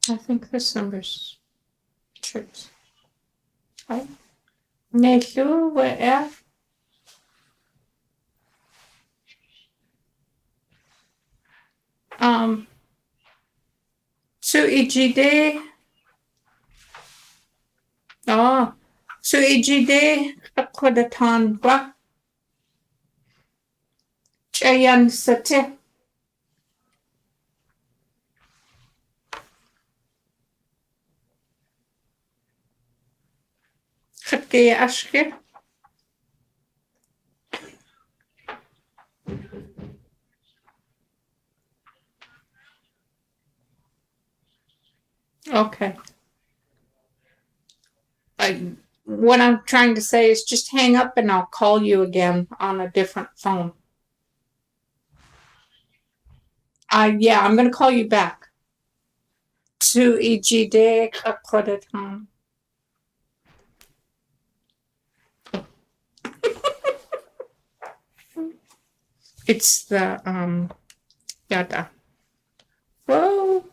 I think this number's trips. Right? Nellu, where? So EGD. Oh, so EGD, ako da tan ba? Chayan sate. Khatke ashke. Okay. What I'm trying to say is just hang up and I'll call you again on a different phone. Yeah, I'm going to call you back. To EGD ako da tan. It's the yada. Whoa.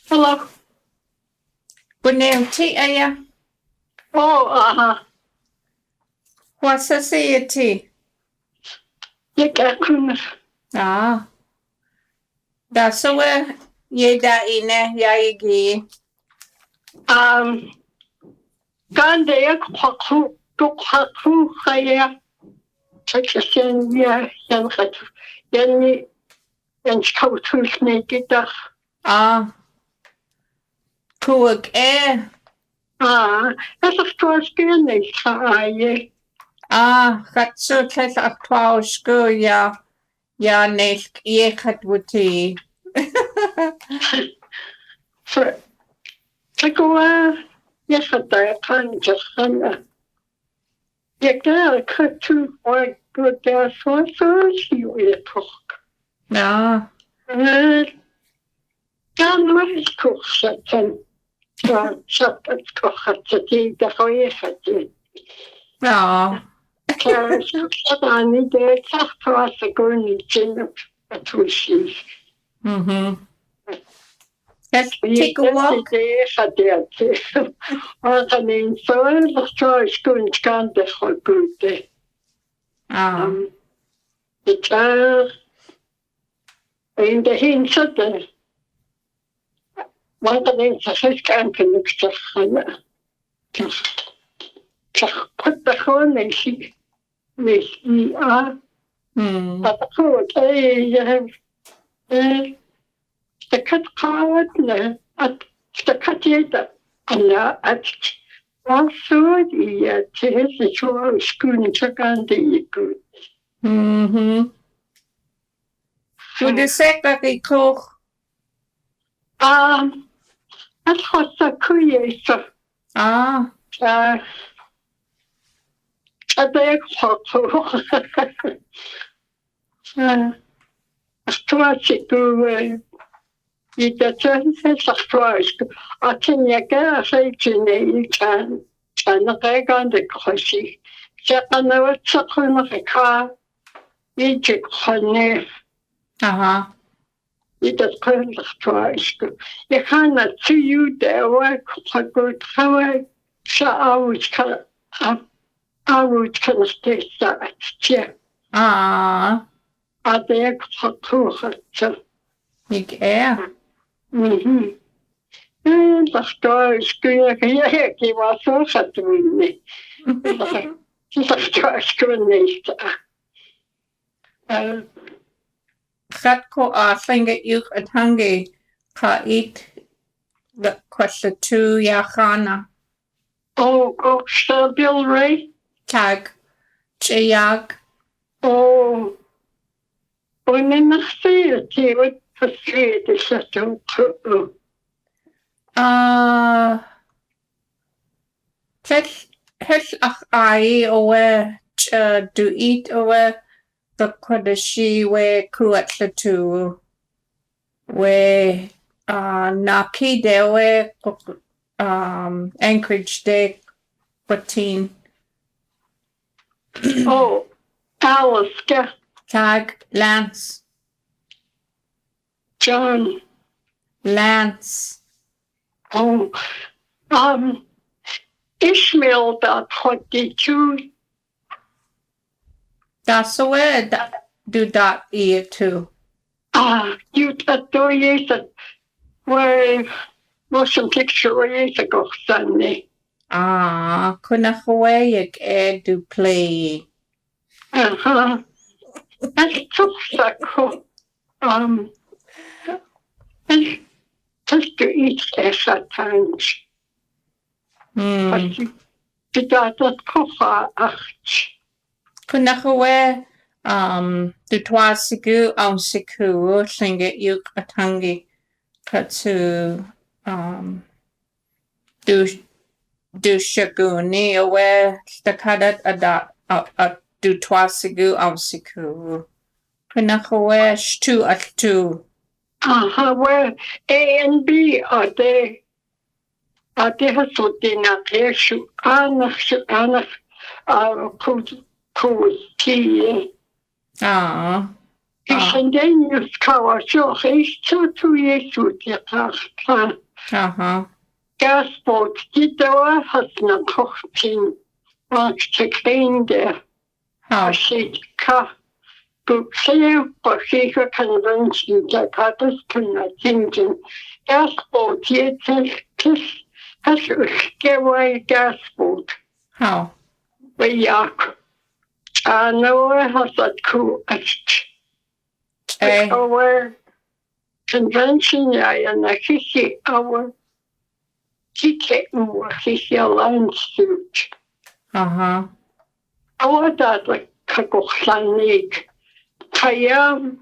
Hello. Buneo ti aya. Oh, Wasa siya ti. Yakakuna. Ah. Dasawe ye da ine ya igi. Gande yakwaku kaya. Takasyan ya yan khatu. Yani yan skautu snekita. Ah. Kuwag Asa stwarskiyan ay kaaye. Katsu tes aktwaushku ya nesk ye katwuti. Takuwa yakata kan jasana. Yakta katu wa gudya so siwe tok. Ah. Gan kuchatan. Sapat kuchatati dahoyati. Ah. Ani de tahtasagoni chin atushi. Let's take a walk. Organin so the school can de holgute. The in the hinsa one of the saskan can look put the horn and she miss me but the coat you have the cut card at the cut yet at also the tes show school chakan de good. Du säkert koch. At hossa kuyesa. At the hosso. Astwashi to ita chanse astwash. Atinyaka saychine chan chanaka de koshi. Chakana chakana ka. Ijik hane. Ita astwash. You cannot see you there. Why could I would stay that. At the extra. Ik And the story screen he was so sad to me. The story screen Gat ko thinga yuk atangi ka eat the question to yachana. Oh, Bill Ray? Tag. Chayag. Oh, when I see it, he would persuade the settle. Hell ach ai owe do eat owe the Kodashi we kuatlatu we Naki dewe Anchorage de Patin Oh, Alaska, Tag Lance John. Lance Oh, Ishmael about 22. that's owe do that ear too. You got 2 years where motion picture years ago, Sunday. Kunahawayag do play. That's tough, Sako. That's just to eat less at times. But you got that kofa acht. Kunahawe do twasigu on siku singit yuk atangi katsu do shaguni awe stakadat adat do twasigu on siku. Kunahawe shtu attu. Where A and B are they? Are they hasudina keshu? Anach, tea. Isendenius kawaso, he's 2 years with the gasboat, Gidoa has not cooking, wants to clean there. She's go say, but she convention that others cannot change. Gasboat, yet has a scary gasboat. How? We yak. No, has that cool. Our convention, and I see our ticket was a land suit. Our dad like Kagoklanik. Kayam,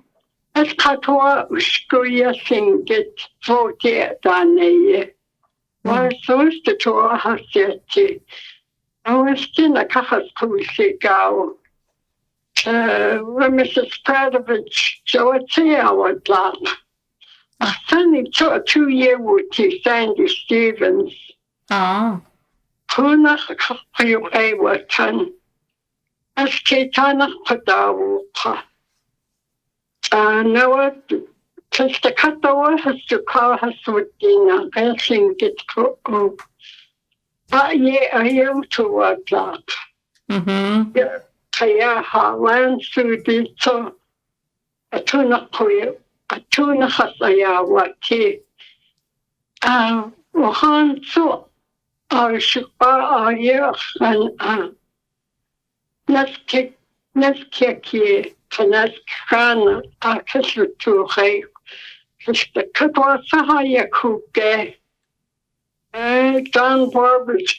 as Katoa, Skuya sing it for the Dane. Why so is the Torah has yet. I was still a Kahas Kusigao. Mrs. Pradovich, so I'd say I would laugh. I suddenly took a 2-year with Sandy Stevens. Kuna kayo ay watan. As Kaitana Padawa. Now, just the Katawa has to call us with dinner. I think it's cool. Yeah, I am to work that. Yeah. Kaya hawan dito atuna koyo atuna hasaya wati wahan so shupa ayo an naskeki kanaskana akasu tu hay kista katwa sahaya kuke John Barber's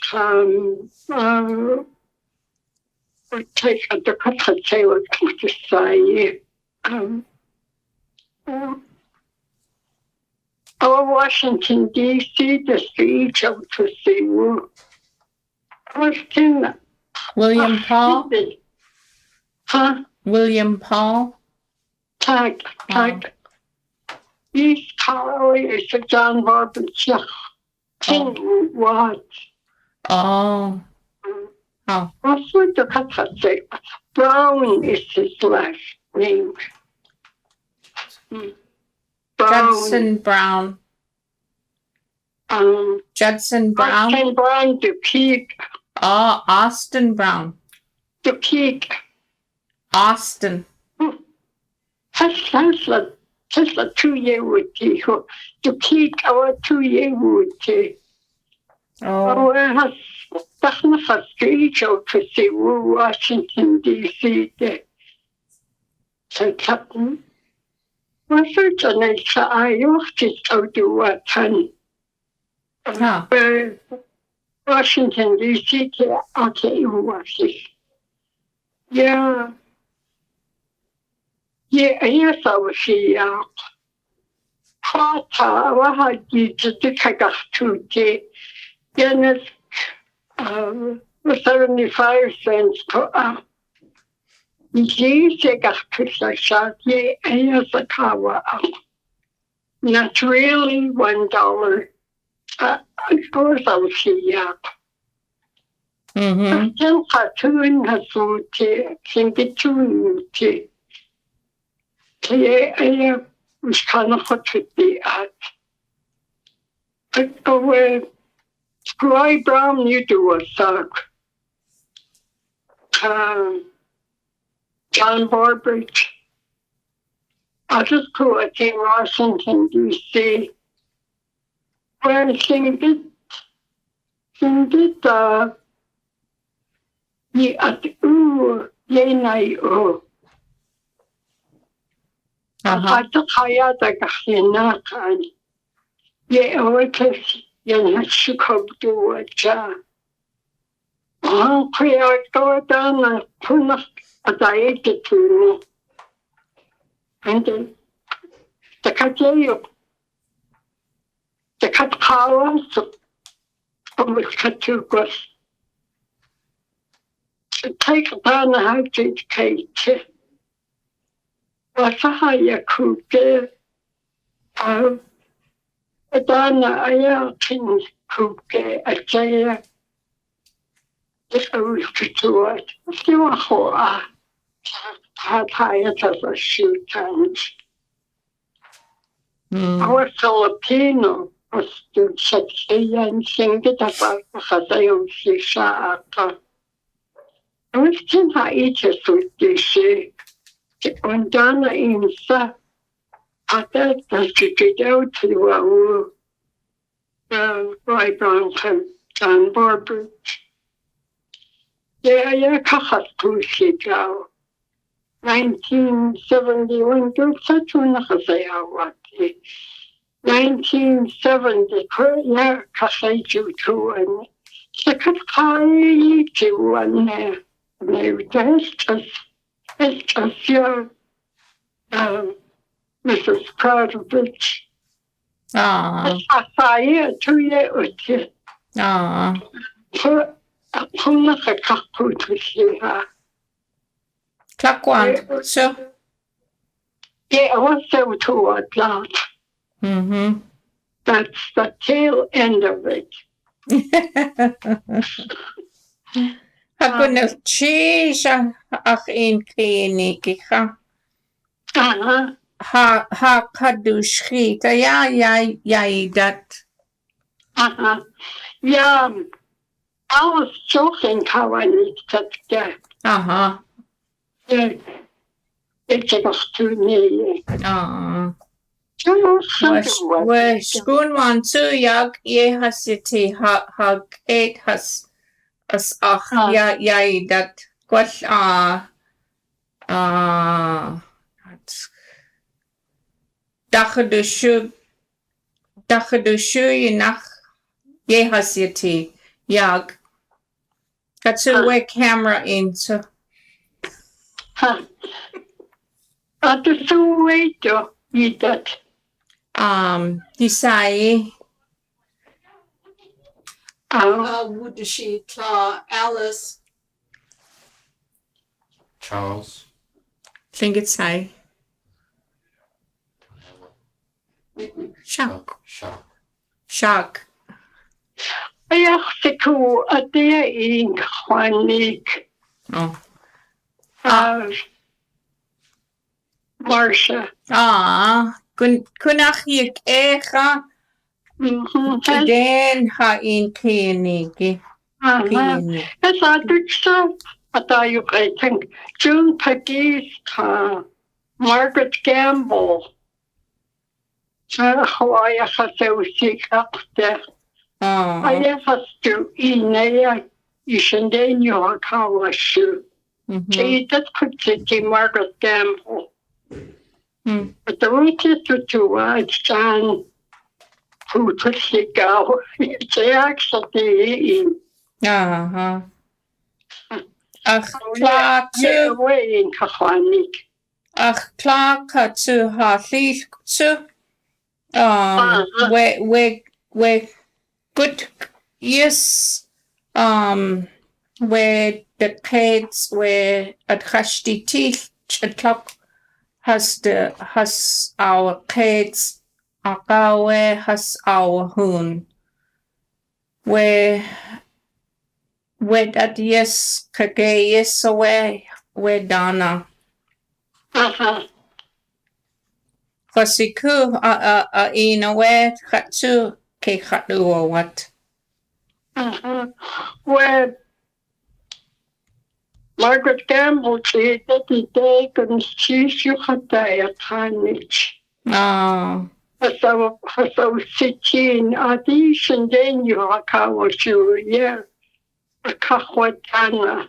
take a decrepit sailor to say, Washington, D.C., the siege of to see Washington. William Paul? William Paul? Tag. East Carolina is a John Barber King what? What's with the Katase? Brown is his last name. Judson Brown. Judson Brown. Austin Brown, Dupeek. Austin Brown. Dupeek. Austin. That's a 2-year with you. Dupeek, our 2-year with you. Has street out to see Washington, D.C. So, Captain, what's it on it? I watched it out to what Washington, D.C. Okay, Washington. Yeah. Yeah, yes, I was here. Fata wahagi jidikagachtuti. Yenes 75 cents per hour. Jisegachtusashat ye ayasakawa. Not really $1. Of course I'll see ya. Sen katun hasuti, singitunuti. Kaya aya uskana kotuti at. Squai Brown you do a suck. John Barbridge. I just go at Washington, D.C. Where singit, ye at ye nai Hata kaya da kahina kan. Ye oetes yan hashikobdu aja. Kaya dana punak adayetetuni. And then the kajayo. The katkawa so katukos. To take dana hajit kate. Wasahaya kuke. Dana ayakin kuke ajaya. It still a hoa. Hataya as a shoe times. Our Filipino was to such a young sing it about Hadayo Shisha. I was in Haiti with this. When Dana Insa, I thought that you get out to Roy Brown, John Barbridge. Yeah, Kakatushika. 1971, such one 1970, yeah, Kasaju to and second high to one there. Maybe it's just your Mrs. Prodovich. I saw you 2 years. Klakwan, so. Yeah, I was so toward that. That's the tail end of it. Hakuna chisha ach in kliniki ha kadushita ya dat. Yeah, I was joking how I need to get. Yeah, it's about 2 million. Schoon man tu jag hasiti ha eight has as ach ya dat gwell dacha du shu nach ye hasiti jag katsu we camera in so At the so way to eat that. Disai Would she claw Alice? Charles. think it's I shock I have to a day in Juanique. Marsha. Kunach yik echa den ha in kliniki. It's a good stuff. I think June Peggy's Margaret Gamble. Hawaii has a sick up there. I have to in isn't your Kawashu. She that could see Margaret Gamble. But the root is to watch John who could see go. It's actually away in Kahwanik. Ach, Clark to ha leaf to we good yes we the kids we at hashtag clock has our kids akawe has our hun we that yes kage yes we dana Kasiku inawe katsu ke katu or what? Where Margaret Gamble said that the day can see you had a carnage. Oh. So sitting audition then you are kawasu, yeah. A kahwatana.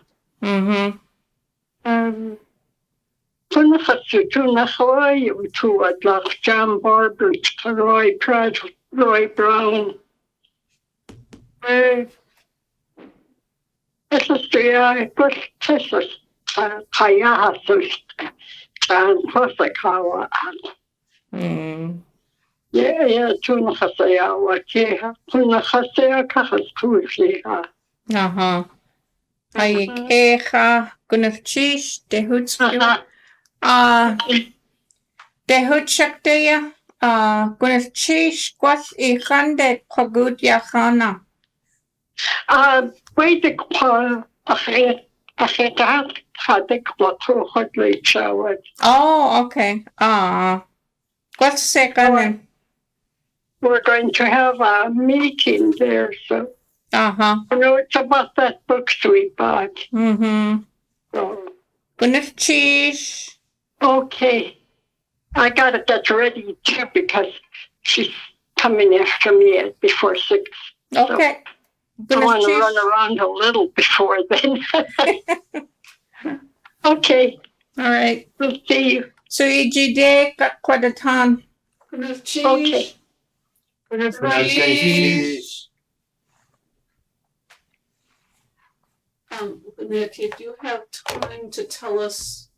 Toen Hawaii to at like John Barber, Roy Pratt, Roy Brown. This is the first Kaya John Hosakawa. Yeah, Tuna Hasaya, what yeah, Tuna Hasaya Kahaskuha. Ay keha gunafchish de hutsu. De hutshakteya gunafchish quas I hande pagud yachana. Wait the Oh, okay. What's the second? We're going to have a meeting there, so. You know, it's about that book we bought. So. Cheese. Okay. I gotta get ready too because she's coming after me before 6. Okay. So I want to run around a little before then. Okay. All right. We'll see you. So EGD got quite a ton. Okay. Nick, if you have time to tell us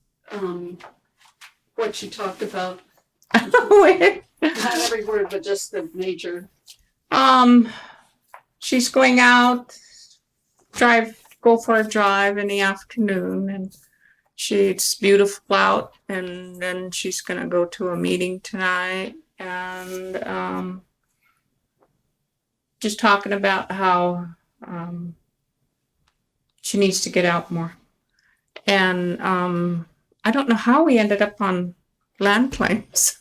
what you talked about, not every word, but just the major. She's going out, go for a drive in the afternoon, and it's beautiful out, and then she's gonna go to a meeting tonight, and just talking about how she needs to get out more. And I don't know how we ended up on land claims.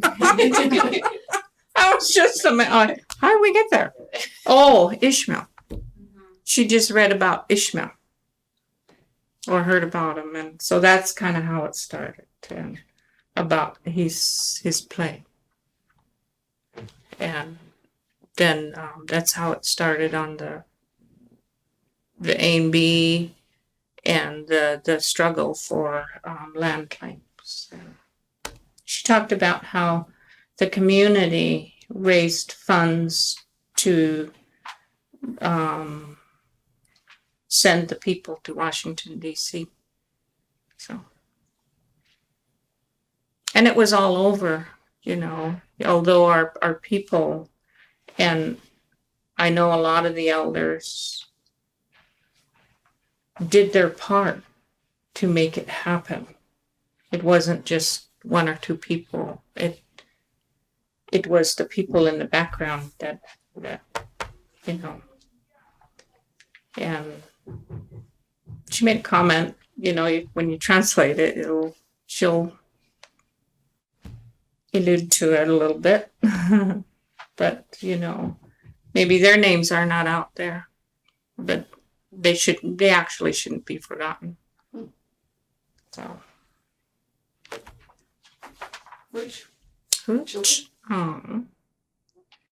I was just how did we get there? Oh, Ishmael. She just read about Ishmael or heard about him, and so that's kind of how it started, and about his play. And then that's how it started on the A and B and the struggle for land claims. She talked about how the community raised funds to send the people to Washington, D.C. So, and it was all over, you know, although our people, and I know a lot of the elders did their part to make it happen. It wasn't just one or two people. It was the people in the background that you know. And she made a comment, you know, when you translate it, she'll allude to it a little bit. But, you know, maybe their names are not out there. But they actually shouldn't be forgotten. So. Which? Oh.